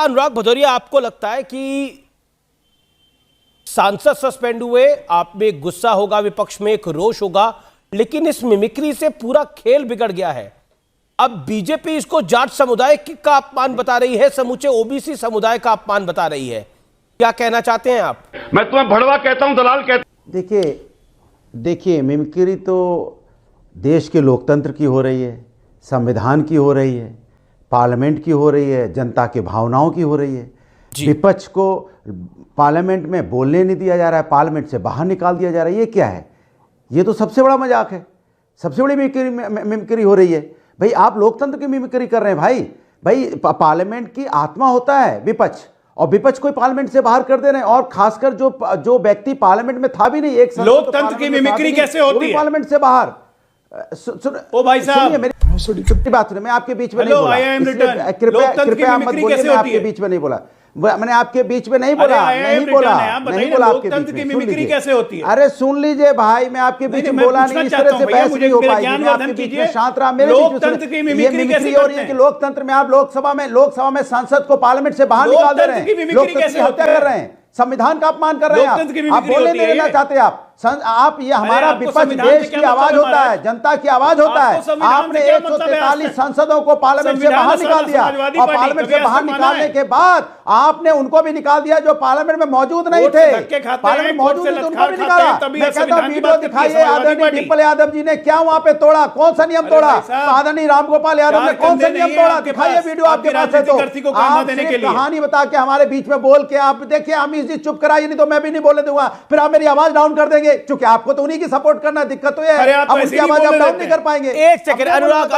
अनुराग भदौरिया, आपको लगता है कि सांसद सस्पेंड हुए, आप में एक गुस्सा होगा, विपक्ष में एक रोष होगा, लेकिन इस मिमिक्री से पूरा खेल बिगड़ गया है। अब बीजेपी इसको जाट समुदाय का अपमान बता रही है, समूचे ओबीसी समुदाय का अपमान बता रही है। क्या कहना चाहते हैं आप? मैं तुम्हें भड़वा कहता हूं, दलाल कहता। देखिए मिमिक्री तो देश के लोकतंत्र की हो रही है, संविधान की हो रही है, पार्लियामेंट की हो रही है, जनता के भावनाओं की हो रही है। विपक्ष को पार्लियामेंट में बोलने नहीं दिया जा रहा है, पार्लियामेंट से बाहर निकाल दिया जा रहा है। ये क्या है? ये तो सबसे बड़ा मजाक है, सबसे बड़ी मिमिक्री हो रही है। भाई आप लोकतंत्र की मिमिक्री कर रहे हैं। भाई पार्लियामेंट की आत्मा होता है विपक्ष, और विपक्ष को पार्लियामेंट से बाहर कर दे रहे हैं। और खासकर जो व्यक्ति पार्लियामेंट में था भी नहीं, एक लोकतंत्र की मिमिक्री कैसे होती है? पार्लियामेंट से बाहर। ओ भाई साहब, मेरी बात सुनिए, मैं आपके बीच में नहीं बोला, कृपया मत बोलिए, मैं आपके बीच में नहीं बोला, मैंने आपके बीच में नहीं बोला, नहीं बोला लोकतंत्र की मिमिक्री कैसे होती है? अरे सुन लीजिए भाई, मैं आपके बीच में बोला नहीं, इस तरह से बहस नहीं हो पाएगी। मैं आपके बीच में शांत रहा, मेरे लोकतंत्र की मिमिक्री कैसे हो रही है कि लोकतंत्र में आप लोकसभा में सांसद को पार्लियामेंट से बाहर निकाल दे रहे हैं, लोकतंत्र की हत्या कर रहे हैं, संविधान का अपमान कर रहे हैं। आप बोलने नहीं देना चाहते। आप ये हमारा विपक्ष देश की आवाज होता है, जनता की आवाज होता है। आपने 143 सांसदों को पार्लियामेंट से बाहर निकाल दिया, और पार्लियामेंट से बाहर निकालने के बाद आपने उनको भी निकाल दिया जो पार्लियामेंट में मौजूद नहीं थे। पार्लियामेंट मौजूद थे तो उनको भी निकाला। मैं कहता हूं वीडियो दिखाइए, आदरणीय डिम्पल यादव जी ने क्या वहां पे तोड़ा, कौन सा नियम तोड़ा? आदरणीय रामगोपाल यादव ने कौन सा नियम तोड़ा? दिखाइए वीडियो आपके पास है तो। आप कहानी बता के हमारे बीच में बोल के आप देखिए, अमीश जी चुप कराइए, नहीं तो मैं भी नहीं बोलने दूंगा, फिर आप मेरी आवाज डाउन कर देंगे। चूंकि आपको तो उन्हीं की सपोर्ट करना, दिक्कत तो है आप उनकी आवाज आप डाउन नहीं कर पाएंगे। एक सेकंड अनुराग,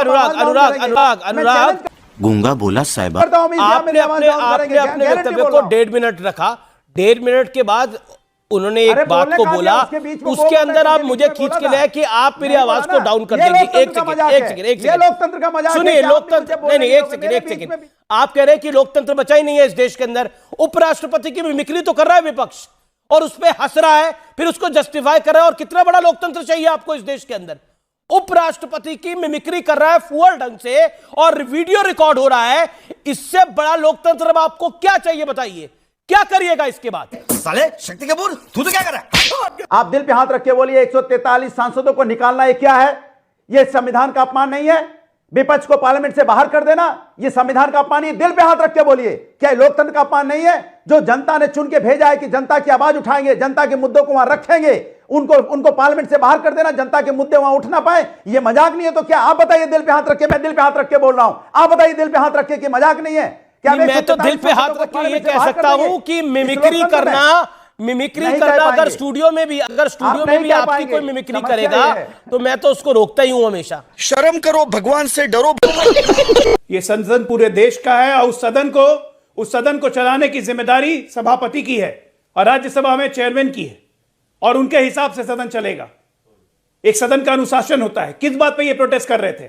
गूंगा बोला साहिबा, आपने अपने वक्तव्य को 1.5 मिनट रखा। 1.5 मिनट के बाद उन्होंने एक बात को बोला, उसके अंदर आप मुझे खींच के ले कि आप मेरी आवाज को डाउन कर देंगे। एक सेकंड लोकतंत्र का मजाक सुनिए, लोकतंत्र नहीं, एक सेकंड। आप कह रहे हैं कि लोकतंत्र बचा ही नहीं है इस देश के अंदर। उपराष्ट्रपति की मिमिक्री तो कर रहा है विपक्ष, और उस पर हंस रहा है, फिर उसको जस्टिफाई कर रहा है। और कितना बड़ा लोकतंत्र चाहिए आपको इस देश के अंदर? उपराष्ट्रपति की मिमिक्री कर रहा है फुअर ढंग से, और वीडियो रिकॉर्ड हो रहा है। इससे बड़ा लोकतंत्र अब आपको क्या चाहिए बताइए? क्या करिएगा इसके बाद? साले शक्ति कपूर, तू तो क्या कर रहा है? आप दिल पे हाथ रख के बोलिए, 143 सांसदों को निकालना, ये क्या है? ये संविधान का अपमान नहीं है? विपक्ष को पार्लियामेंट से बाहर कर देना, ये संविधान का अपमान? ये दिल पे हाथ रख के बोलिए, क्या लोकतंत्र का अपमान नहीं है? जो जनता ने चुन के भेजा है कि जनता की आवाज उठाएंगे, जनता के मुद्दों को वहां रखेंगे, उनको पार्लियामेंट से बाहर कर देना, जनता के मुद्दे वहां उठ ना पाए, ये मजाक नहीं है? तो क्या आप बताइए, दिल पे हाथ रख के, मैं दिल पे हाथ रख के बोल रहा हूं, आप बताइए दिल पे हाथ रख के कि मजाक नहीं है क्या? मैं तो दिल पे हाथ रख के ये कह सकता हूं कि मिमिक्री करना अगर स्टूडियो में भी आपकी कोई मिमिक्री करेगा तो मैं तो उसको रोकता ही हूं हमेशा। शर्म करो, भगवान से डरो। ये सदन पूरे देश का है, और उस सदन को चलाने की जिम्मेदारी सभापति की है, और राज्यसभा में चेयरमैन की है, और उनके हिसाब से सदन चलेगा। एक सदन का अनुशासन होता है। किस बात पे ये प्रोटेस्ट कर रहे थे?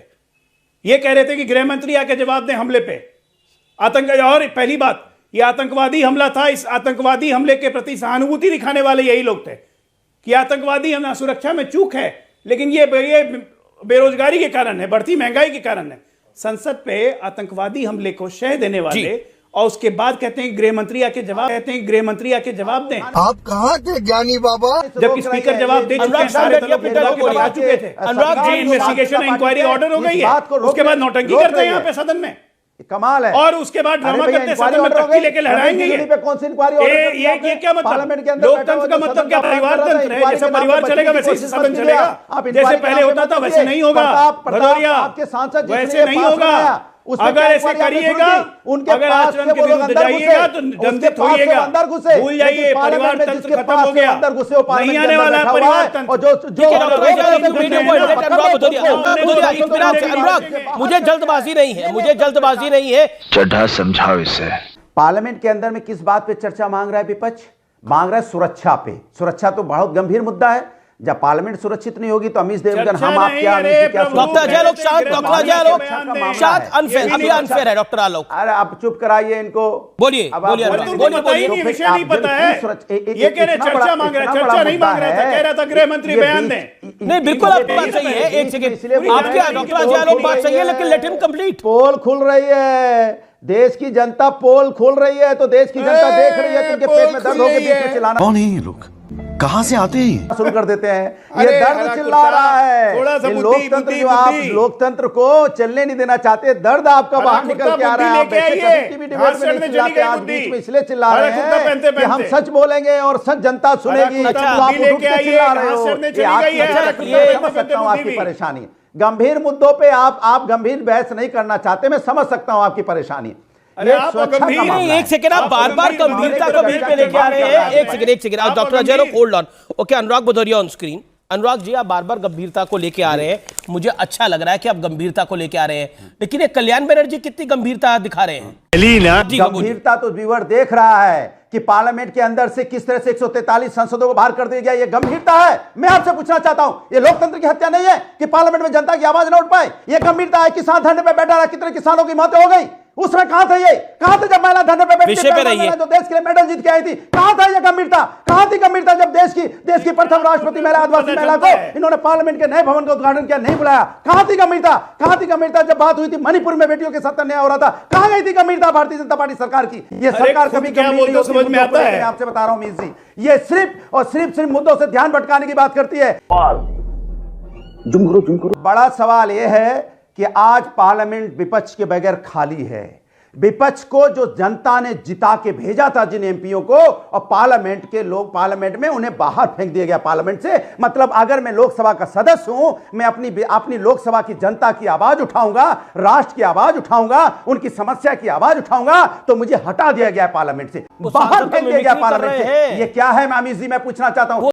ये कह रहे थे कि गृह मंत्री आके जवाब दें हमले पे, और पहली बात, ये आतंकवादी हमला था। इस आतंकवादी हमले के प्रति सहानुभूति दिखाने वाले यही लोग थे कि आतंकवादी हम सुरक्षा में चूक है, लेकिन ये बेरोजगारी के कारण है, बढ़ती महंगाई के कारण है। संसद पे आतंकवादी हमले को शह देने वाले, और उसके बाद कहते हैं गृह मंत्री आके जवाब दें। आप कहाँ थे ज्ञानी बाबा? जबकि स्पीकर जवाब दे चुके हैं, सारे दलों के नेता आ चुके थे। Anurag ji, investigation inquiry order हो गई है, उसके बाद नौटंकी करते हैं यहाँ पे सदन में, कमाल है। और उसके बाद ड्रामा करते सदन में तख्ती लेके लहराएंगे। ये कौन सी इंक्वायरी? ये क्या मतलब? लोकतंत्र का मतलब क्या? परिवार तंत्र है। जैसे परिवार चलेगा वैसे ही सदन चलेगा। जैसे पहले होता था वैसे नहीं होगा भदौरिया, आपके सांसद वैसे नहीं होगा। अगर ऐसे करिएगा, अगर आचरण के विरुद्ध जाइएगा तो दंडित होइएगा। भूल जाइए, परिवार तंत्र खत्म हो गया, नहीं आने वाला है परिवार तंत्र। मुझे जल्दबाजी नहीं है, चढ़ा समझाओ इसे। पार्लियामेंट के अंदर में किस बात पे चर्चा मांग रहा है विपक्ष? मांग रहा है सुरक्षा पे। सुरक्षा तो बहुत गंभीर मुद्दा है। जब पार्लियामेंट सुरक्षित नहीं होगी तो अमीश देवगन हम आप क्या अनफेयर है डॉक्टर आलोक। अरे आप चुप कराइए इनको। बोलिए। विषय नहीं पता है, ये कह रहे चर्चा मांग रहा है, चर्चा नहीं मांग रहा था, कह रहा था गृह मंत्री बयान दें। नहीं, बिल्कुल आपकी बात सही है। एक सेकंड, आपके डॉक्टर आलोक बात सही है, लेकिन लेट हिम कंप्लीट। पोल खुल रही है, देश की जनता पोल खोल रही है तो देश की जनता देख रही है तो उनके पेट में दर्द होकर बीच में चिल्लाना कौन है ये लोग कहां से आते हैं शुरू कर देते हैं। ये अरे दर्द हरा चिल्ला कुत्ता, रहा है। थोड़ा सा ये बुद्धि, लोकतंत्र बुद्धि, जो आप बुद्धि। लोकतंत्र को चलने नहीं देना चाहते, दर्द आपका हरा बाहर कुत्ता निकल के आ रहा है। आप बुद्धि लेके वैसे आइए। कभी भी डिबेट में नहीं भाषण में चिल्लाते, चली गई आज बुद्धि। बीच में इसलिए चिल्ला हरा रहे कुत्ता पहनते हैं कि हम पहनते। सच बोलेंगे और सच जनता सुनेगी, हरा तो कुत्ता आप बुद्धि उठ लेके के आइए। चिल्ला रहे हो। भाषण में ये चली आप गई है। हरा ये कुत्ता समझ पहनते सकता हूँ बुद्धि आपकी भी। परेशानी। गंभीर मुद्दों पे आप गंभीर बहस नहीं करना चाहते, मैं समझ सकता हूँ आपकी परेशानी। अरे ये आप सुरक्षा का गंभीर मामला नहीं, है। एक सेकंड, आप बार बार गंभीरता को बीच में लेके आ रहे हैं। एक सेकंड, आप doctor Ajay Gambhir- hold on. Okay, Anurag Bhadauria on screen. Anurag ji, आप बार बार गंभीरता को लेके आ रहे हैं, मुझे अच्छा लग रहा है कि आप गंभीरता को लेके आ रहे हैं, लेकिन ये कल्याण बनर्जी कितनी गंभीरता दिखा रहे हैं? जी, बोलिए। गंभीरता तो व्यूअर देख रहा है कि पार्लियामेंट के अंदर से किस तरह से 143 सांसदों को बाहर कर दिया गया। ये गंभीरता है। मैं आपसे पूछना चाहता हूं, ये लोकतंत्र की हत्या नहीं है कि पार्लियामेंट में जनता की आवाज न उठ पाए? ये गंभीरता है। किसान धरने पे बैठा रहा, कितने किसानों की मौतें हो गई, उसमें कहां थे ये? कहां थे जब महिला धरने पे बैठी विषय पे थी, रहिए। जो देश के लिए मेडल जीत के आई थी? कहां था ये गंभीरता? कहां थी गंभीरता जब देश की प्रथम राष्ट्रपति महिला, आदिवासी महिला को इन्होंने पार्लियामेंट के नए भवन का उद्घाटन किया, नहीं बुलाया? कहां थी गंभीरता? कहां थी गंभीरता जब बात हुई थी मणिपुर में बेटियों के साथ अन्याय हो रहा था? कहां गई थी गंभीरता भारतीय जनता पार्टी सरकार की? ये सरकार खुद कभी क्या गंभीर बोलते नहीं होती समझ में मुद्दों को आता लेकर। है। मैं आपसे बता रहा हूं मीत जी, ये सिर्फ मुद्दों से ध्यान भटकाने की बात करती है। बड़ा सवाल यह है कि आज पार्लियामेंट विपक्ष के बगैर खाली है। विपक्ष को जो जनता ने जिता के भेजा था, जिन एमपीओ को, और पार्लियामेंट के लोग, पार्लियामेंट में उन्हें बाहर फेंक दिया गया पार्लियामेंट से। मतलब अगर मैं लोकसभा का सदस्य हूं, मैं अपनी लोकसभा की जनता की आवाज उठाऊंगा, राष्ट्र की आवाज उठाऊंगा, उनकी समस्या की आवाज उठाऊंगा, तो मुझे हटा दिया गया पार्लियामेंट से, बाहर फेंक दिया गया पार्लियामेंट से। ये क्या है अमित जी, मैं पूछना चाहता हूं।